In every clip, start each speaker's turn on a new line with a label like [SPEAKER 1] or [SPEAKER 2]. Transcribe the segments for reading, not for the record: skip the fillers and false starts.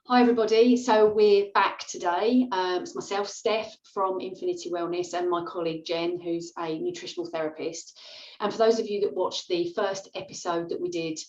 [SPEAKER 1] Hi everybody, so we're back today. It's myself, Steph from Infinity Wellness, and my colleague Jen, who's a nutritional therapist. And for those of you that watched the first episode that we did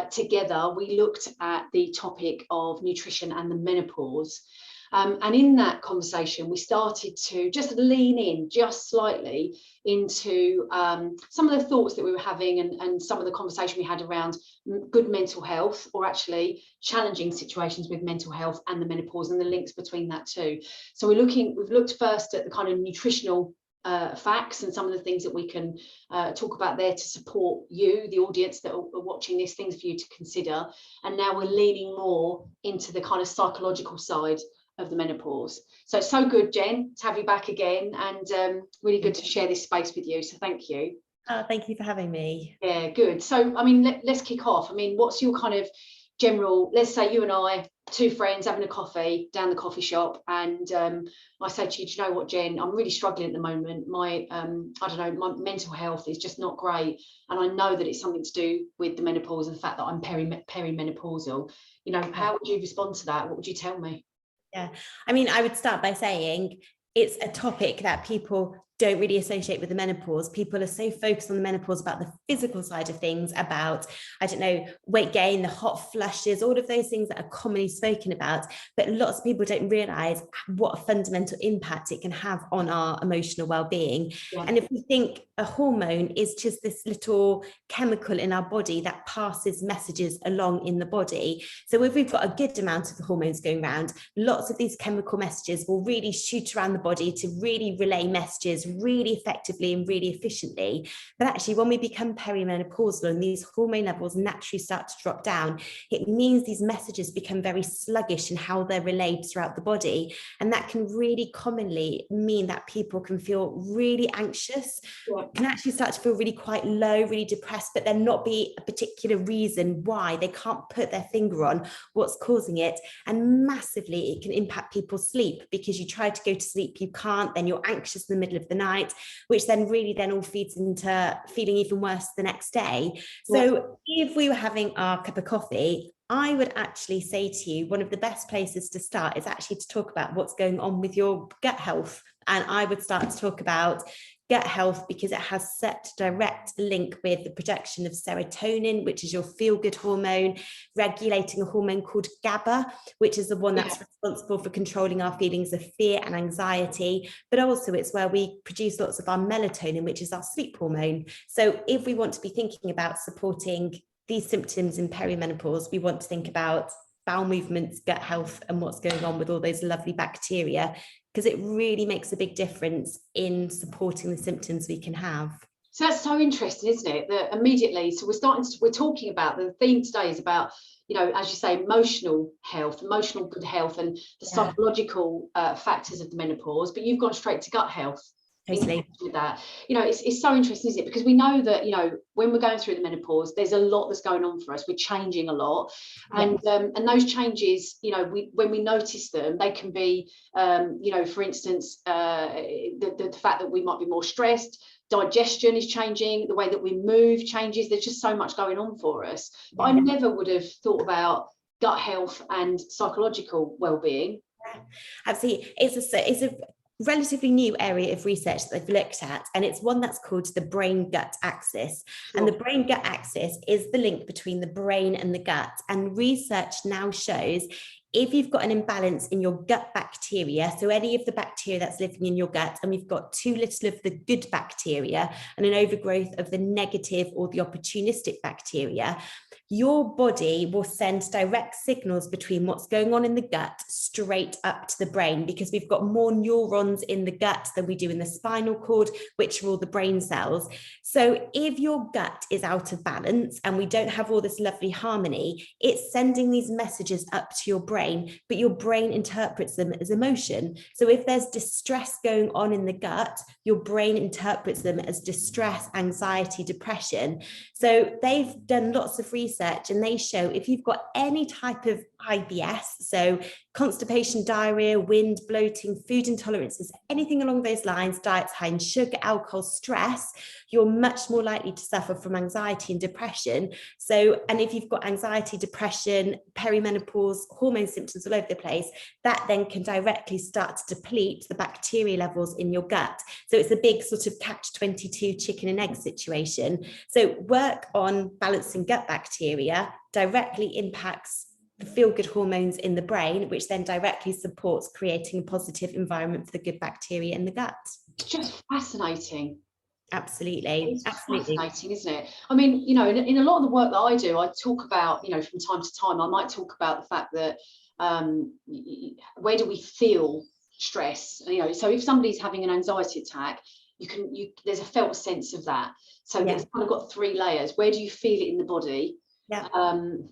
[SPEAKER 1] together, we looked at the topic of nutrition and the menopause. And in that conversation, we started to just lean in just slightly into some of the thoughts that we were having and some of the conversation we had around good mental health, or actually challenging situations with mental health and the menopause and the links between that too. So we've looked first at the kind of nutritional facts and some of the things that we can talk about there to support you, the audience that are watching this, things for you to consider. And now we're leaning more into the kind of psychological side of the menopause. So it's so good, Jen, to have you back again, and really good to share this space with you. So thank you.
[SPEAKER 2] Thank you for having me.
[SPEAKER 1] Yeah, good. So, I mean, let's kick off. I mean, what's your kind of general, let's say you and I, two friends having a coffee down the coffee shop, and I say to you, do you know what, Jen, I'm really struggling at the moment. My, I don't know, my mental health is just not great. And I know that it's something to do with the menopause and the fact that I'm perimenopausal. You know, how would you respond to that? What would you tell me?
[SPEAKER 2] Yeah, I mean, I would start by saying it's a topic that people don't really associate with the menopause. People are so focused on the menopause about the physical side of things, about, I don't know, weight gain, the hot flushes, all of those things that are commonly spoken about. But lots of people don't realize what a fundamental impact it can have on our emotional well-being. Yeah. And if we think a hormone is just this little chemical in our body that passes messages along in the body. So if we've got a good amount of the hormones going around, lots of these chemical messages will really shoot around the body to really relay messages really effectively and really efficiently. But actually, when we become perimenopausal and these hormone levels naturally start to drop down, it means these messages become very sluggish in how they're relayed throughout the body. And that can really commonly mean that people can feel really anxious, can actually start to feel really quite low, really depressed, but there not be a particular reason why. They can't put their finger on what's causing it. And massively, it can impact people's sleep, because you try to go to sleep, you can't, then you're anxious in the middle of the night, which then really then all feeds into feeling even worse the next day. So if we were having our cup of coffee, I would actually say to you, one of the best places to start is actually to talk about what's going on with your gut health. And I would start to talk about gut health because it has such a direct link with the production of serotonin, which is your feel-good hormone, regulating a hormone called GABA, which is the one that's responsible for controlling our feelings of fear and anxiety, but also it's where we produce lots of our melatonin, which is our sleep hormone. So if we want to be thinking about supporting these symptoms in perimenopause, we want to think about bowel movements, gut health, and what's going on with all those lovely bacteria, because it really makes a big difference in supporting the symptoms we can have.
[SPEAKER 1] So that's so interesting, isn't it? That immediately, so we're talking about, the theme today is about, you know, as you say, emotional health, emotional good health, and the psychological factors of the menopause, but you've gone straight to gut health.
[SPEAKER 2] Totally.
[SPEAKER 1] With that, you know, it's so interesting, isn't it? Because we know that, you know, when we're going through the menopause, there's a lot that's going on for us. We're changing a lot, and those changes, you know, when we notice them, they can be, you know, for instance, the fact that we might be more stressed. Digestion is changing, the way that we move changes. There's just so much going on for us. But I never would have thought about gut health and psychological well-being.
[SPEAKER 2] Absolutely, it's a relatively new area of research that they've looked at, and it's one that's called the brain-gut axis. And the brain-gut axis is the link between the brain and the gut, and research now shows if you've got an imbalance in your gut bacteria, so any of the bacteria that's living in your gut, and we've got too little of the good bacteria and an overgrowth of the negative or the opportunistic bacteria, your body will send direct signals between what's going on in the gut straight up to the brain, because we've got more neurons in the gut than we do in the spinal cord, which are all the brain cells. So if your gut is out of balance and we don't have all this lovely harmony, it's sending these messages up to your brain, but your brain interprets them as emotion. So if there's distress going on in the gut, your brain interprets them as distress, anxiety, depression. So they've done lots of research, and they show if you've got any type of IBS, so constipation, diarrhea, wind, bloating, food intolerances, anything along those lines, diets high in sugar, alcohol, stress, you're much more likely to suffer from anxiety and depression. So, and if you've got anxiety, depression, perimenopause, hormone symptoms all over the place, that then can directly start to deplete the bacteria levels in your gut. So it's a big sort of catch-22 chicken and egg situation. So work on balancing gut bacteria directly impacts the feel-good hormones in the brain, which then directly supports creating a positive environment for the good bacteria in the gut.
[SPEAKER 1] It's just fascinating.
[SPEAKER 2] Absolutely.
[SPEAKER 1] It's
[SPEAKER 2] Absolutely.
[SPEAKER 1] fascinating, isn't it? I mean, you know, in a lot of the work that I do, I talk about, you know, from time to time, I might talk about the fact that where do we feel stress? You know, so if somebody's having an anxiety attack, there's a felt sense of that. So it's kind of got 3 layers. Where do you feel it in the body?
[SPEAKER 2] Yeah.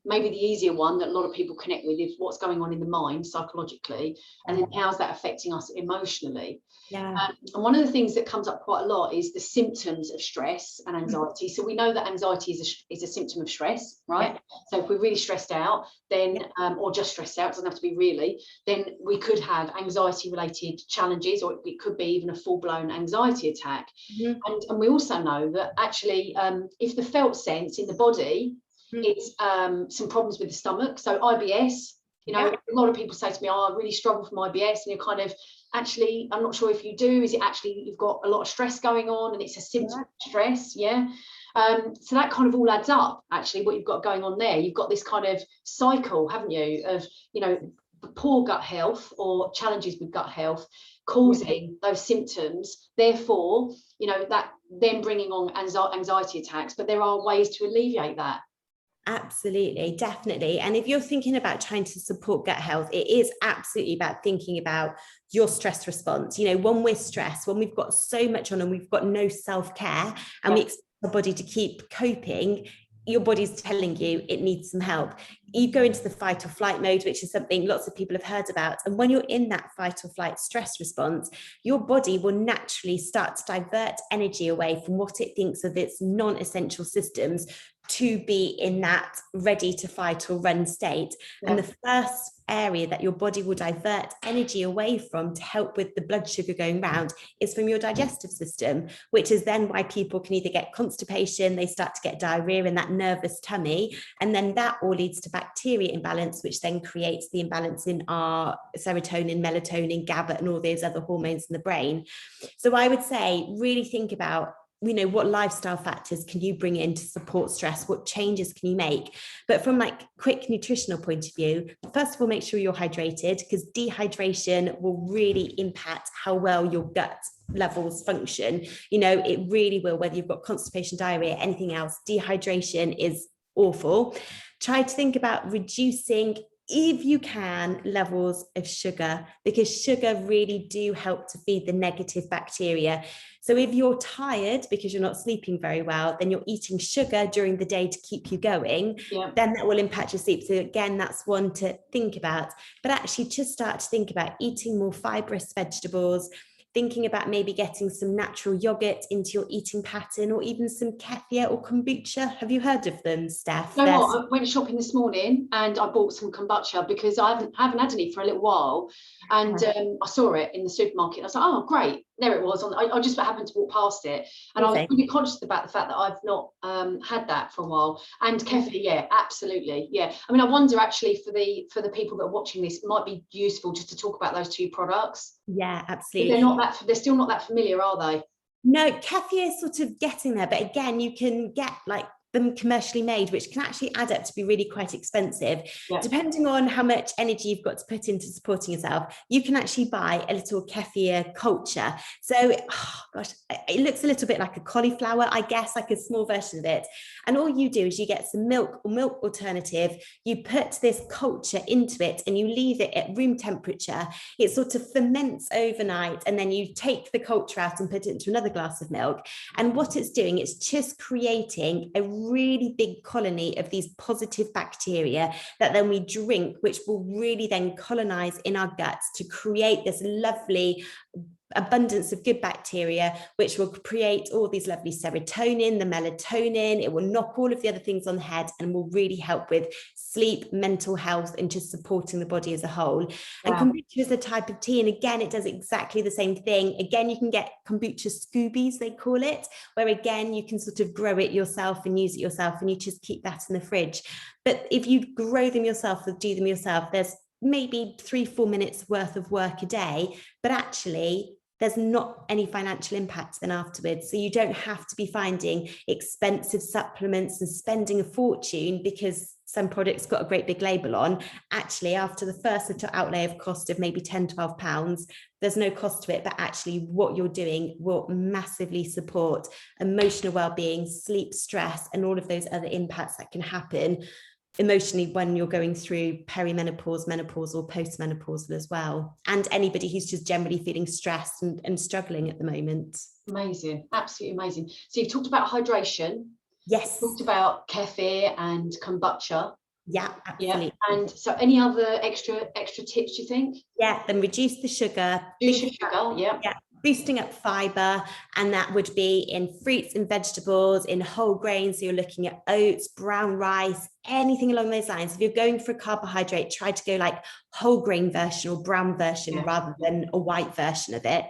[SPEAKER 1] Maybe the easier one that a lot of people connect with is what's going on in the mind psychologically, and then how's that affecting us emotionally.
[SPEAKER 2] Yeah.
[SPEAKER 1] And one of the things that comes up quite a lot is the symptoms of stress and anxiety. So we know that anxiety is a symptom of stress, right? Yeah. So if we're really stressed out, then or just stressed out, it doesn't have to be really, then we could have anxiety related challenges, or it could be even a full-blown anxiety attack. And we also know that actually if the felt sense in the body, it's some problems with the stomach. So IBS, you know, a lot of people say to me, oh, I really struggle from IBS, and you're kind of, actually, I'm not sure if you do, is it actually you've got a lot of stress going on and it's a symptom of stress? So that kind of all adds up, actually, what you've got going on there. You've got this kind of cycle, haven't you, of, you know, poor gut health or challenges with gut health causing those symptoms, therefore, you know, that then bringing on anxiety attacks. But there are ways to alleviate that.
[SPEAKER 2] Absolutely, definitely. And if you're thinking about trying to support gut health, it is absolutely about thinking about your stress response. You know, when we're stressed, when we've got so much on and we've got no self-care, and we expect our body to keep coping, your body's telling you it needs some help. You go into the fight or flight mode, which is something lots of people have heard about. And when you're in that fight or flight stress response, your body will naturally start to divert energy away from what it thinks of its non-essential systems to be in that ready to fight or run state. And the first area that your body will divert energy away from to help with the blood sugar going round is from your digestive system, which is then why people can either get constipation, they start to get diarrhea in that nervous tummy, and then that all leads to bacteria imbalance, which then creates the imbalance in our serotonin, melatonin, GABA, and all those other hormones in the brain. So I would say really think about, you know, what lifestyle factors can you bring in to support stress? What changes can you make? But from like quick nutritional point of view, first of all, make sure you're hydrated, because dehydration will really impact how well your gut levels function. You know, it really will, whether you've got constipation, diarrhea, anything else. Dehydration is awful. Try to think about reducing, if you can, levels of sugar, because sugar really do help to feed the negative bacteria. So if you're tired because you're not sleeping very well, then you're eating sugar during the day to keep you going, then that will impact your sleep. So again, that's one to think about. But actually just start to think about eating more fibrous vegetables, thinking about maybe getting some natural yogurt into your eating pattern, or even some kefir or kombucha. Have you heard of them, Steph?
[SPEAKER 1] You know what? I went shopping this morning and I bought some kombucha because I haven't had any for a little while, and I saw it in the supermarket. And I was like, oh, great. There it was. I just happened to walk past it, and I was really conscious about the fact that I've not had that for a while. And kefir, absolutely, I mean, I wonder actually for the people that are watching this, it might be useful just to talk about those 2 products.
[SPEAKER 2] Yeah, absolutely.
[SPEAKER 1] They're still not that familiar, are they?
[SPEAKER 2] No, kefir is sort of getting there, but again, you can get like them commercially made, which can actually add up to be really quite expensive. Depending on how much energy you've got to put into supporting yourself, you can actually buy a little kefir culture. So, oh gosh, it looks a little bit like a cauliflower, I guess, like a small version of it. And all you do is you get some milk or milk alternative, you put this culture into it and you leave it at room temperature. It sort of ferments overnight, and then you take the culture out and put it into another glass of milk. And what it's doing, it's just creating a really big colony of these positive bacteria that then we drink, which will really then colonize in our guts to create this lovely abundance of good bacteria, which will create all these lovely serotonin, the melatonin. It will knock all of the other things on the head and will really help with sleep, mental health, and just supporting the body as a whole. And kombucha is a type of tea, and again, it does exactly the same thing. Again, you can get kombucha scoobies, they call it, where again, you can sort of grow it yourself and use it yourself, and you just keep that in the fridge. But if you grow them yourself or do them yourself, there's maybe 3-4 minutes worth of work a day, but actually there's not any financial impact then afterwards. So you don't have to be finding expensive supplements and spending a fortune because some products got a great big label on. Actually, after the first little outlay of cost of maybe £10-12, there's no cost to it, but actually what you're doing will massively support emotional well-being, sleep, stress, and all of those other impacts that can happen emotionally when you're going through perimenopause, menopause, or postmenopausal as well. And anybody who's just generally feeling stressed and struggling at the moment.
[SPEAKER 1] Amazing, absolutely amazing. So you've talked about hydration.
[SPEAKER 2] Yes.
[SPEAKER 1] You've talked about kefir and kombucha.
[SPEAKER 2] Yeah, absolutely.
[SPEAKER 1] Yeah. And so any other extra tips, do you think?
[SPEAKER 2] Yeah, then reduce the sugar.
[SPEAKER 1] Reduce your sugar, yeah.
[SPEAKER 2] Boosting up fiber, and that would be in fruits and vegetables, in whole grains. So you're looking at oats, brown rice, anything along those lines. If you're going for a carbohydrate, try to go like whole grain version or brown version rather than a white version of it.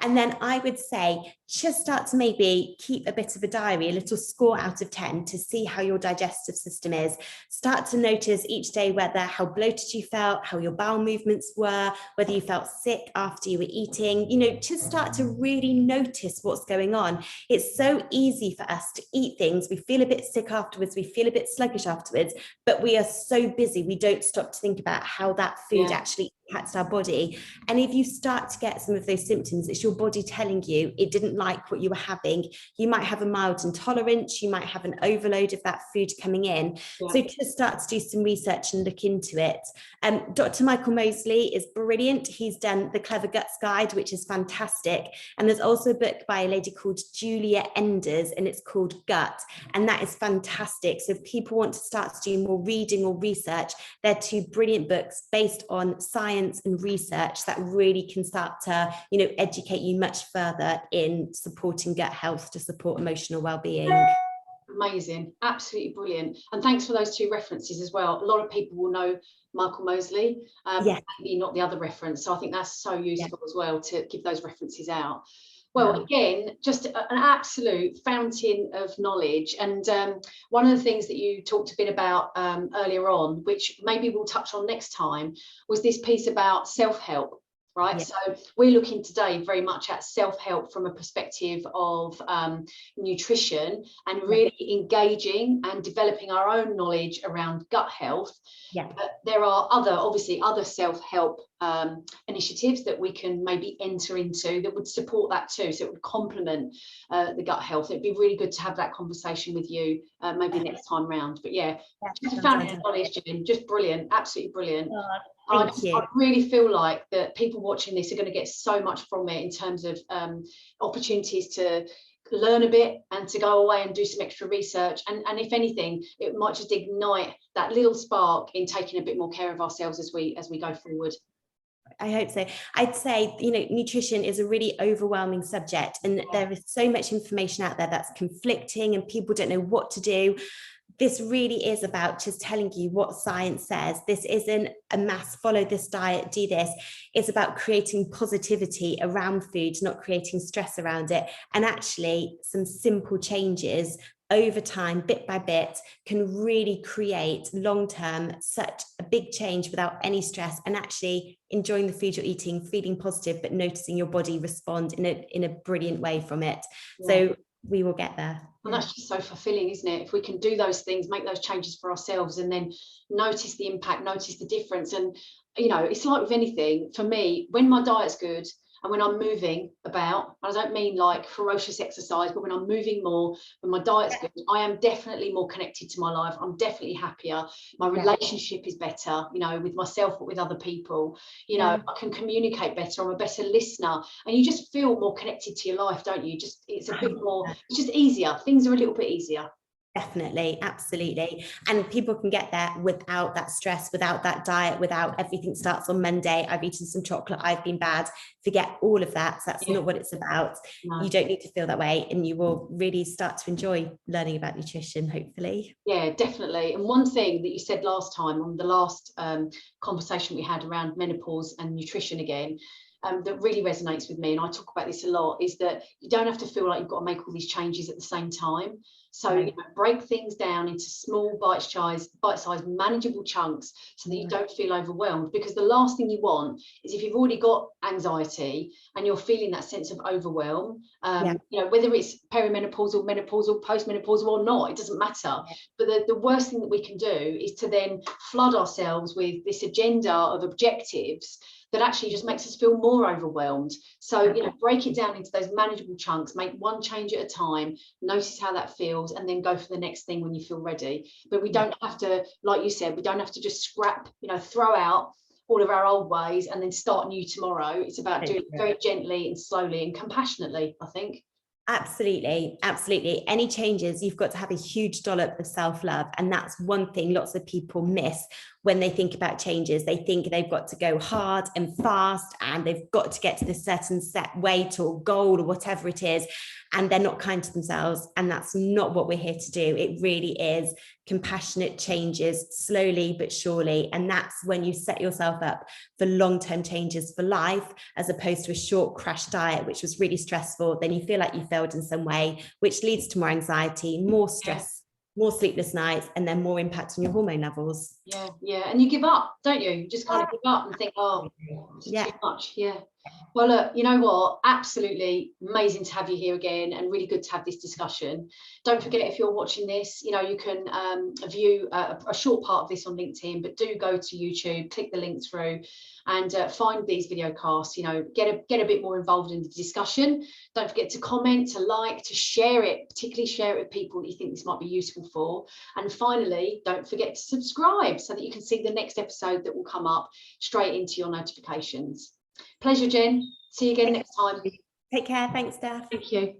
[SPEAKER 2] And then I would say just start to maybe keep a bit of a diary, a little score out of 10 to see how your digestive system is. Start to notice each day whether how bloated you felt, how your bowel movements were, whether you felt sick after you were eating, just start to really notice what's going on. It's so easy for us to eat things. We feel a bit sick afterwards. We feel a bit sluggish afterwards, but we are so busy. We don't stop to think about how that food actually impacts our body. And if you start to get some of those symptoms, it's your body telling you it didn't like what you were having. You might have a mild intolerance. You might have an overload of that food coming in. So just start to do some research and look into it. Dr. Michael Mosley is brilliant. He's done the Clever Guts Guide, which is fantastic. And there's also a book by a lady called Julia Enders, and it's called Gut. And that is fantastic. So if people want to start to do more reading or research, they're two brilliant books based on science and research that really can start to, educate you much further in supporting gut health to support emotional well-being.
[SPEAKER 1] Amazing, absolutely brilliant. And thanks for those two references as well. A lot of people will know Michael Mosley, maybe not the other reference. So I think that's so useful as well to give those references out. Well, again, just an absolute fountain of knowledge. And one of the things that you talked a bit about earlier on, which maybe we'll touch on next time, was this piece about self-help. Right, so we're looking today very much at self-help from a perspective of nutrition and really engaging and developing our own knowledge around gut health. But there are obviously other self-help initiatives that we can maybe enter into that would support that too, so it would complement the gut health. It'd be really good to have that conversation with you maybe next time round. But just a fountain of knowledge, Jen, just brilliant, absolutely brilliant. I really feel like that people watching this are going to get so much from it in terms of opportunities to learn a bit and to go away and do some extra research, and if anything it might just ignite that little spark in taking a bit more care of ourselves as we go forward.
[SPEAKER 2] I hope so. I'd say, nutrition is a really overwhelming subject, and there is so much information out there that's conflicting and people don't know what to do. This really is about just telling you what science says. This isn't a mass follow this diet, do this. It's about creating positivity around food, not creating stress around it. And actually some simple changes over time, bit by bit, can really create long-term such a big change without any stress, and actually enjoying the food you're eating, feeling positive, but noticing your body respond in a brilliant way from it. So we will get there.
[SPEAKER 1] And that's just so fulfilling, isn't it? If we can do those things, make those changes for ourselves, and then notice the impact, notice the difference. And it's like with anything. For me, when my diet's good and when I'm moving about, I don't mean like ferocious exercise, but when I'm moving more, when my diet's good, I am definitely more connected to my life. I'm definitely happier. My relationship is better, with myself, but with other people. I can communicate better. I'm a better listener, and you just feel more connected to your life, don't you? It's a bit more, it's just easier. Things are a little bit easier.
[SPEAKER 2] Definitely, absolutely. And people can get there without that stress, without that diet, without everything starts on Monday. I've eaten some chocolate, I've been bad. Forget all of that. So that's not what it's about.
[SPEAKER 1] No.
[SPEAKER 2] You don't need to feel that way, and you will really start to enjoy learning about nutrition, hopefully.
[SPEAKER 1] Yeah, definitely. And one thing that you said last time on the last conversation we had around menopause and nutrition again, that really resonates with me, and I talk about this a lot, is that you don't have to feel like you've got to make all these changes at the same time. So
[SPEAKER 2] Right.
[SPEAKER 1] you know, break things down into small bite-sized manageable chunks so that you don't feel overwhelmed, because the last thing you want is, if you've already got anxiety and you're feeling that sense of overwhelm, you know, whether it's perimenopausal, menopausal, postmenopausal or not, it doesn't matter. But the worst thing that we can do is to then flood ourselves with this agenda of objectives that actually just makes us feel more overwhelmed. So, you know, break it down into those manageable chunks, make one change at a time, notice how that feels, and then go for the next thing when you feel ready. But we don't have to, like you said, we don't have to just scrap, you know, throw out all of our old ways and then start new tomorrow. It's about doing it very gently and slowly and compassionately, I think.
[SPEAKER 2] Absolutely, absolutely. Any changes, you've got to have a huge dollop of self-love. And that's one thing lots of people miss when they think about changes. They think they've got to go hard and fast, and they've got to get to this certain set weight or goal or whatever it is, and they're not kind to themselves. And that's not what we're here to do. It really is compassionate changes, slowly but surely. And that's when you set yourself up for long-term changes for life, as opposed to a short crash diet, which was really stressful. Then you feel like you failed in some way, which leads to more anxiety, more stress, more sleepless nights, and then more impact on your hormone levels.
[SPEAKER 1] Yeah, and you give up, don't you? You just kind of give up and think, oh, it's too much. Yeah. Well, look, you know what? Absolutely amazing to have you here again, and really good to have this discussion. Don't forget, if you're watching this, you know, you can view a short part of this on LinkedIn, but do go to YouTube, click the link through, and find these video casts. You know, get a bit more involved in the discussion. Don't forget to comment, to like, to share it, particularly share it with people that you think this might be useful for. And finally, don't forget to subscribe so that you can see the next episode that will come up straight into your notifications. Pleasure, Jen. See you again next time.
[SPEAKER 2] Take care. Thanks, Steph.
[SPEAKER 1] Thank you.